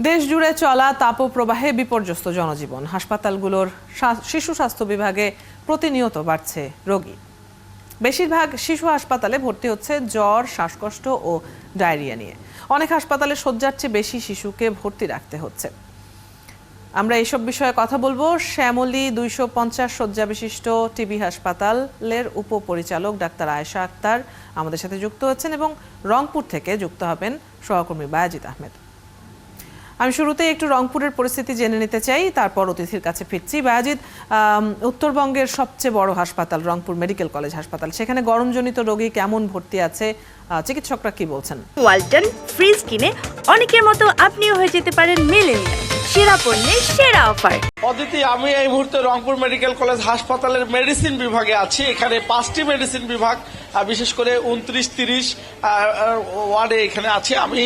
দেশ জুড়ে চলা তাপপ্রবাহে বিপর্যস্ত জনজীবন। হাসপাতালগুলোর শিশু স্বাস্থ্য বিভাগে প্রতিনিয়ত বাড়ছে রোগী। বেশিরভাগ শিশু হাসপাতালে ভর্তি হচ্ছে জ্বর, শ্বাসকষ্ট ও ডায়রিয়া নিয়ে। অনেক হাসপাতালে শয্যার চেয়ে বেশি শিশুকে ভর্তি রাখতে হচ্ছে। আমরা এইসব বিষয়ে কথা বলবো শ্যামলী 250 শয্যা বিশিষ্ট টিবি হাসপাতালের উপপরিচালক ডাক্তার আয়েশা আক্তার আমাদের সাথে যুক্ত হচ্ছেন এবং রংপুর থেকে যুক্ত হবেন সহকর্মী বায়াজিদ আহমেদ। আমি শুরুতে একটু রংপুরের পরিস্থিতি জেনে নিতে চাই, তারপর অতিথির কাছে ফিরছি। বায়াজিদ, উত্তরবঙ্গের সবচেয়ে বড় হাসপাতাল রংপুর মেডিকেল কলেজ হাসপাতাল, সেখানে গরমজনিত রোগী কেমন ভর্তি আছে, চিকিৎসকরা কি বলছেন? ওয়ালটন ফ্রিজ কিনে অনেকের মতো আপনিও হয়ে যেতে পারেন মিলেনিয়াল। সেরা পণ্যের সেরা অফার। অদিতি, আমি এই মুহূর্তে রংপুর মেডিকেল কলেজ হাসপাতালের মেডিসিন বিভাগে আছি। এখানে 5টি মেডিসিন বিভাগ, বিশেষ করে 29-30 ওয়ার্ডে এখানে আছি। আমি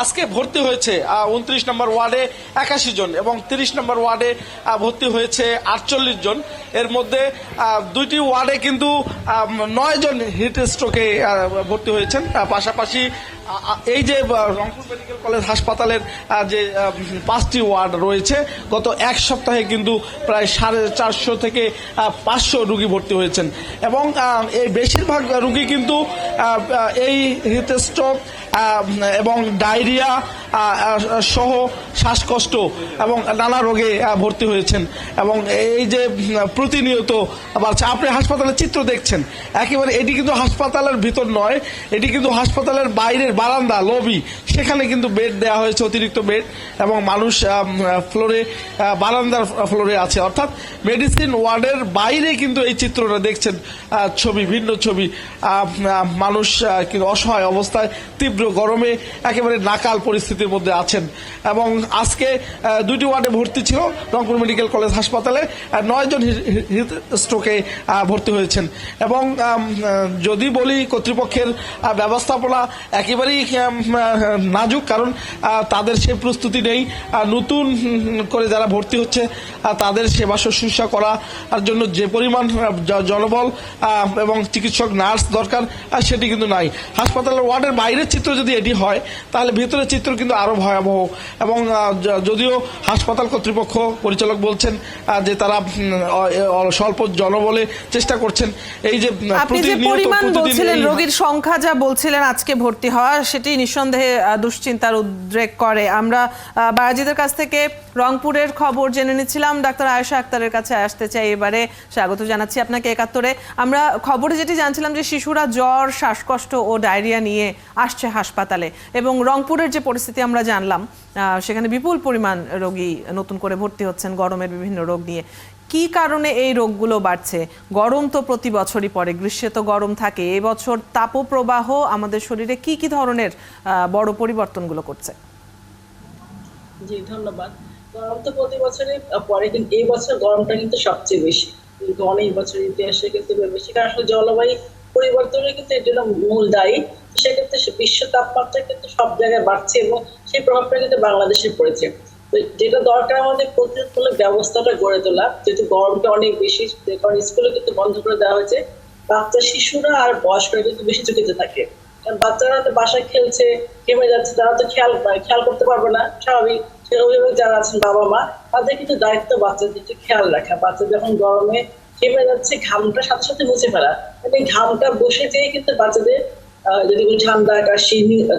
আজকে ভর্তি হয়েছে 29 নম্বর ওয়ার্ডে 81 জন এবং 30 নম্বর ওয়ার্ডে ভর্তি হয়েছে 48 জন। এর মধ্যে 2টি ওয়ার্ডে কিন্তু 9 জন হিট স্ট্রোকে ভর্তি হয়েছেন। পাশাপাশি এই যে রংপুর মেডিকেল কলেজ হাসপাতালের যে 5টি ওয়ার্ড রয়েছে, গত এক সপ্তাহে কিন্তু প্রায় 450 থেকে 500 রোগী ভর্তি হয়েছেন এবং এই বেশিরভাগ রোগী কিন্তু এই হিট স্ট্রোক এবং ডায়রিয়া সহ শ্বাসকষ্ট এবং নানা রোগে ভর্তি হয়েছেন এবং এই যে প্রতিনিয়ত বাড়ছে। আপনি হাসপাতালের চিত্র দেখছেন, একেবারে এটি কিন্তু হাসপাতালের ভিতর নয়, এটি কিন্তু হাসপাতালের বাইরের বারান্দা, লবি, সেখানে কিন্তু বেড দেওয়া হয়েছে, অতিরিক্ত বেড, এবং মানুষ ফ্লোরে, বারান্দার ফ্লোরে আছে। অর্থাৎ মেডিসিন ওয়ার্ডের বাইরে কিন্তু এই চিত্রটা দেখছেন, ছবি, ভিন্ন ছবি। মানুষ কিন্তু অসহায় অবস্থায়, তীব্র গরমে একেবারে নাকাল পরিস্থিতির মধ্যে আছেন এবং আজকে 2টি ওয়ার্ডে ভর্তি ছিল রংপুর মেডিকেল কলেজ হাসপাতালে। 9 জন হিট স্ট্রোকে ভর্তি হয়েছেন এবং যদি বলি কর্তৃপক্ষের ব্যবস্থাপনা একেবারেই নাজুক, কারণ তাদের সে প্রস্তুতি নেই। নতুন করে যারা ভর্তি হচ্ছে তাদের সেবা শুশ্রূষা করার জন্য যে পরিমাণ জনবল এবং চিকিৎসক, নার্স দরকার, সেটি কিন্তু নাই। হাসপাতালের ওয়ার্ডের বাইরের চিত্র যদি এটি হয়, তাহলে ভিতরের চিত্র কিন্তু আরো ভয়াবহ এবং যদিও হাসপাতাল কর্তৃপক্ষ, পরিচালক বলছেন যে তারা স্বল্প জনবলে চেষ্টা করছেন। এই যে আপনি যে পরিমাণ বলছিলেন, রোগীর সংখ্যা যা বলছিলেন আজকে ভর্তি হওয়া, সেটি নিঃসন্দেহে দুশ্চিন্তার উদ্রেক করে। আমরা বায়াজিদের কাছ থেকে রংপুরের খবর জেনে নিচ্ছিলাম, ডাক্তার আয়েশা আক্তারের কাছে আসতে চাই এবারে। স্বাগত জানাচ্ছি আপনাকে 71-এ। আমরা খবরে যেটি জানছিলাম যে শিশুরা জ্বর, শ্বাসকষ্ট ও ডায়রিয়া নিয়ে আসছে হাসপাতালে, এবং রংপুরের যে পরিস্থিতি আমরা জানলাম, সেখানে বিপুল পরিমাণ রোগী নতুন করে ভর্তি হচ্ছেন গরমের বিভিন্ন রোগ নিয়ে। কি কারণে এই রোগগুলো বাড়ছে? গরম তো প্রতি বছরই পড়ে, গ্রীষ্মে তো গরম থাকে। এবছর তাপপ্রবাহ আমাদের শরীরে কি কি ধরনের বড় পরিবর্তনগুলো করছে? জি, ধন্যবাদ। গরম তো প্রতি বছরই পরে, কিন্তু এই বছর গরমটা কিন্তু সবচেয়ে বেশি, কিন্তু অনেক বছর ইতিহাসে কিন্তু বেশি, কারণ আসলে জলবায়ু পরিবর্তনের কিন্তু এর জন্য মূল দায়ী। সেক্ষেত্রে বিশ্ব তাপমাত্রা কিন্তু সব জায়গায় বাড়ছে এবং সেই প্রভাবটা কিন্তু বাংলাদেশে পড়েছে। তো যেটা দরকার আমাদের প্রতিরোধমূলক ব্যবস্থাটা গড়ে তোলা, যেহেতু গরমটা অনেক বেশি, কারণ স্কুলে কিন্তু বন্ধ করে দেওয়া হয়েছে। বাচ্চা, শিশুরা আর বয়স্করা কিন্তু বেশি ঝুঁকিতে থাকে, কারণ বাচ্চারা তো বাসায় খেলছে, ঘেমে যাচ্ছে, তারা তো খেয়াল করতে পারবে না। স্বাভাবিক অভিভাবক যারা আছেন, বাবা মা, তাদের কিন্তু দায়িত্ব বাচ্চাদের একটু খেয়াল রাখা। বাচ্চা যখন গরমে ঘেমে যাচ্ছে, ঘামটা সাথে সাথে মুছে ফেলা, মানে ঘামটা বসে যেয়ে কিন্তু বাচ্চাদের যদি ঠান্ডা, কাশি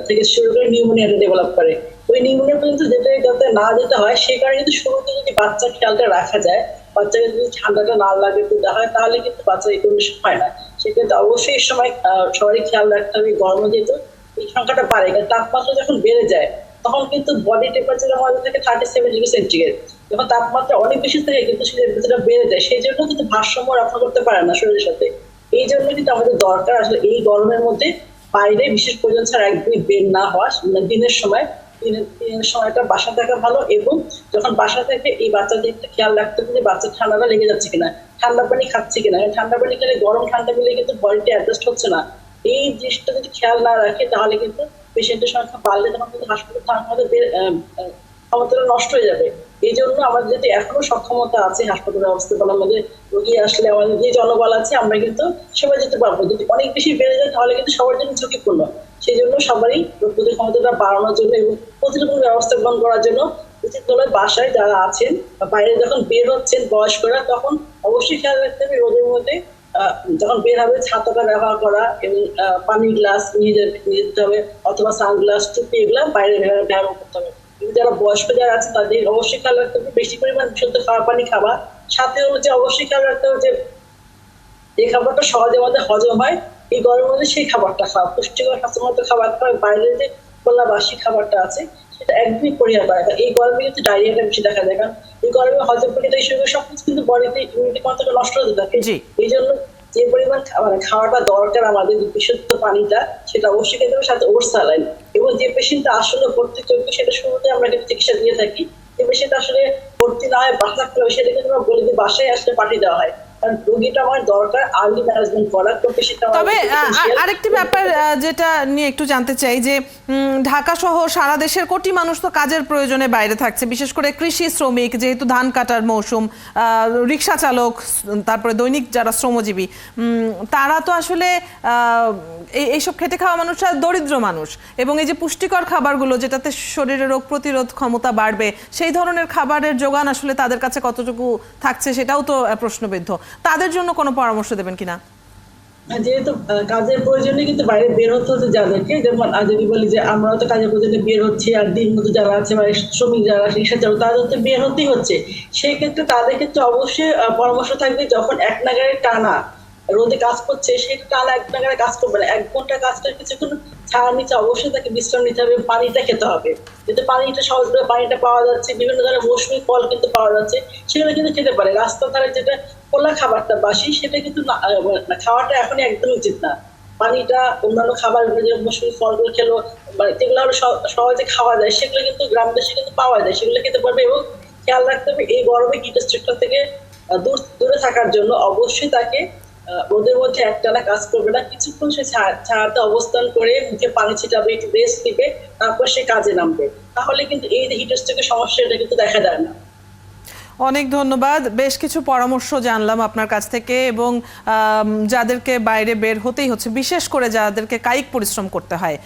থেকে শুরু করে নিউমোনিয়াটা ডেভেলপ করে। ওই নিউমোনিয়া পর্যন্ত যাতে না যেতে হয়, সেই কারণে কিন্তু শুরুতে যদি বাচ্চার খেয়ালটা রাখা যায়, বাচ্চাকে যদি ঠান্ডাটা না লাগে দেওয়া হয়, তাহলে কিন্তু বাচ্চা এই কন্ডিশন হয় না। সেক্ষেত্রে অবশ্যই এই সময় সবারই খেয়াল রাখতে হবে। গরমে যেহেতু এই সংখ্যাটা বাড়ে, তাপমাত্রা যখন বেড়ে যায়, তখন কিন্তু বডি টেম্পারেচার আমাদের থেকে 37 ডিগ্রি সেন্টিগ্রেড। যখন তাপমাত্রা অনেক বেশি থাকে কিন্তু সেটা বেড়ে যায়, সেই জন্য কিন্তু ভারসাম্য রক্ষা করতে পারে না শরীরের সাথে। এই জন্য কিন্তু আমাদের দরকার আসলে এই গরমের মধ্যে বাইরে বিশেষ প্রয়োজন ছাড়া একদমই বের না হওয়া। দিনের সময়টা বাসা থাকা ভালো, এবং যখন বাসা থেকে এই বাচ্চাদের খেয়াল রাখতে হবে যে বাচ্চার ঠান্ডাটা লেগে যাচ্ছে কিনা, ঠান্ডা পানি খাচ্ছে কিনা। ঠান্ডা পানি খেলে গরম ঠান্ডা মিলে কিন্তু বডিটা অ্যাডজাস্ট হচ্ছে না। এই জিনিসটা যদি খেয়াল না রাখে, তাহলে কিন্তু পেশেন্টের সংখ্যা বাড়লে তখন কিন্তু হাসপাতালে আমাদের ক্ষমতাটা নষ্ট হয়ে যাবে। এই জন্য আমাদের যদি এখনো সক্ষমতা আছে হাসপাতাল ব্যবস্থাপনার মধ্যে, রোগী আসলে আমাদের যে জনবল আছে, আমরা কিন্তু সবাই যেতে পারবো। যদি অনেক বেশি বেড়ে যায়, তাহলে কিন্তু সবার জন্য ঝুঁকিপূর্ণ। সেই জন্য সবারই রোগ প্রতিরোধ ক্ষমতাটা বাড়ানোর জন্য এবং প্রতিরোধ ব্যবস্থা গ্রহণ করার জন্য উচিত হলো বাসায় যারা আছেন বা বাইরে যখন বের হচ্ছেন বয়স্করা, তখন অবশ্যই খেয়াল রাখতে হবে রোদের মধ্যে যখন বের হবে ছাতাটা ব্যবহার করা এবং পানির গ্লাস নিয়ে যেতে হবে, অথবা সানগ্লাস, টুপি এগুলো বাইরে ব্যবহার করতে হবে। কিন্তু যারা বয়স্ক যারা আছে তাদের অবশ্যই খেয়াল রাখতে হবে বেশি পরিমাণ বিশুদ্ধ খাওয়া পানি খাবার। সাথে হলো যে অবশ্যই খেয়াল রাখতে হবে যে যে খাবারটা সহজে আমাদের হজম হয় এই গরমের মধ্যে সেই খাবারটা খাওয়া, পুষ্টিকর স্বাস্থ্যসম্মত খাবার খাওয়া। বাইরে যে খোলা বাসি খাবারটা আছে সেটা একদমই পরিহার করা। এই গরমে কিন্তু ডায়রিয়াটা বেশি দেখা যায়, কারণ এই গরমে হজম প্রক্রিয়া হিসেবে সবকিছু কিন্তু বডিতে ইমিউনিটি ক্ষমতাটা নষ্ট হতে থাকে। এই জন্য যে পরিমাণ খাওয়াটা দরকার আমাদের বিশুদ্ধ পানিটা সেটা অবশ্যই খেতে হবে, সাথে ওটস স্যালাইন। এবং যে পেশেন্টটা আসলে ভর্তি যোগ্য সেটা শুরুতে আমরা কিন্তু চিকিৎসা দিয়ে থাকি। যে পেশেন্ট আসলে ভর্তি না হয় বাসা থাকতে হবে সেটা কিন্তু আমরা বলে দিই বাসায় আসলে পাঠিয়ে দেওয়া হয়, কারণ রোগীটা আমার দরকার আর্লি ম্যানেজমেন্ট করার। তো পেশেন্টটা তবে আরেকটি ব্যাপার যেটা নিয়ে একটু জানতে চাই যে ঢাকা সহ সারা দেশের কোটি মানুষ তো কাজের প্রয়োজনে বাইরে থাকছে, বিশেষ করে কৃষি শ্রমিক, যেহেতু ধান কাটার মৌসুম, রিক্সা চালক, তারপরে দৈনিক যারা শ্রমজীবী, তারা তো আসলে এইসব খেটে খাওয়া মানুষরা দরিদ্র মানুষ, এবং এই যে পুষ্টিকর খাবারগুলো যেটাতে শরীরে রোগ প্রতিরোধ ক্ষমতা বাড়বে সেই ধরনের খাবারের যোগান আসলে তাদের কাছে কতটুকু থাকছে সেটাও তো প্রশ্নবিদ্ধ। তাদের জন্য কোনো পরামর্শ দেবেন কিনা? যেহেতু কাজের প্রয়োজনে কিন্তু বাইরে বের হতে হচ্ছে যাদেরকে, যেমন যদি বলি যে আমরাও তো কাজের প্রয়োজনে বের হচ্ছি, আর দিন মতো যারা আছে বা শ্রমিক যারা রিক্সা চালক তাদের তো বের হতেই হচ্ছে। সেই ক্ষেত্রে তাদের ক্ষেত্রে অবশ্যই পরামর্শ থাকবে যখন এক নাগারে টানা রোদে কাজ করছে সেটা টানা এক নাগারে কাজ করবে না, 1 ঘন্টা কাজটা কিছুক্ষণ ছাড়ার নিচে অবশ্যই তাকে বিশ্রাম নিতে হবে, পানিটা খেতে হবে। যেহেতু পানিটা সহজভাবে পানিটা পাওয়া যাচ্ছে, বিভিন্ন ধরনের মৌসুমী ফল কিন্তু পাওয়া যাচ্ছে, সেগুলো কিন্তু খেতে পারে। রাস্তার ধারে যেটা খোলা খাবারটা বাসি সেটা কিন্তু খাওয়াটা এখনই একদম উচিত না। পানিটা অন্যান্য খাবার যে মৌসুমী ফলগুলো খেলো যেগুলো আরো সহজে খাওয়া যায় সেগুলো কিন্তু গ্রাম দেশে কিন্তু পাওয়া যায়, সেগুলো খেতে পারবে। এবং খেয়াল রাখতে হবে এই গরমে হিট স্ট্রোকটা থেকে দূরে থাকার জন্য অবশ্যই তাকে রোদের মধ্যে একটানা কাজ করবে না, কিছুক্ষণ সে ছায়াতে অবস্থান করে মুখে পানি ছিটাবে, একটু রেস্ট দিবে, তারপর সে কাজে নামবে। তাহলে কিন্তু এই হিট স্ট্রোকের সমস্যা এটা কিন্তু দেখা যায় না। অনেক ধন্যবাদ। বেশ কিছু পরামর্শ জানলাম আপনার কাছ থেকে, এবং যাদেরকে বাইরে বের হতেই হচ্ছে, বিশেষ করে যাদেরকে কায়িক পরিশ্রম করতে হয়,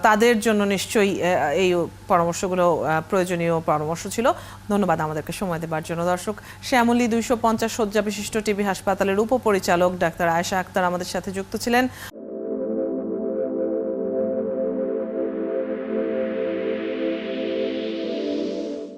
তাদের জন্য নিশ্চয়ই এই পরামর্শগুলো প্রয়োজনীয় পরামর্শ ছিল। ধন্যবাদ আমাদেরকে সময় দেওয়ার জন্য। দর্শক, শ্যামলী 250 শয্যা বিশিষ্ট টিবি হাসপাতালের উপপরিচালক ডাক্তার আয়েশা আক্তার আমাদের সাথে যুক্ত ছিলেন।